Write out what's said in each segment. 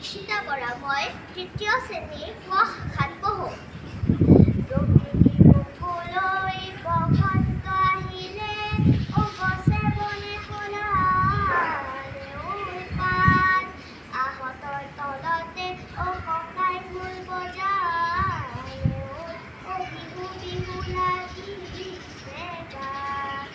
ঈশিতা বৰা মই তৃতীয় শ্ৰেণীৰ ক শাখাত পঢ়োঁ। প্ৰকৃতি বুকুলৈ বসন্ত আহিলে, ও গছে বনে সলালে উৎপাত, আহঁতৰ তলতে ও ককাই ঢোল বজালে, ও বিহু বিহু লাগিছে গান।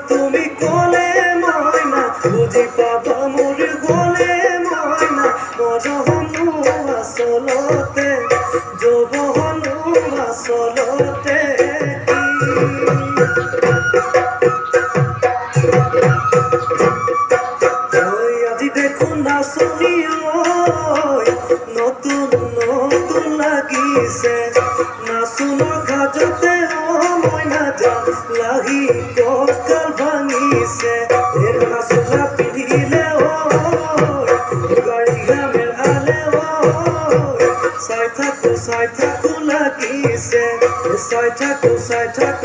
তুমি কলে ময়না বুঝি পাবা মোর গলে ময়না মরহনু আসলতে যৌবনু আসলতে আজি দেখোন নাচনি নতুন নতুন লাগিছে নাচুনৰ সাজতে ময়না যাম লাগি কঁকাল ভাঙিছে নাচোলা পিন্ধিলে গাড়ী গামেৰ আলে চাই থাকো লাগিছে চাই থাকো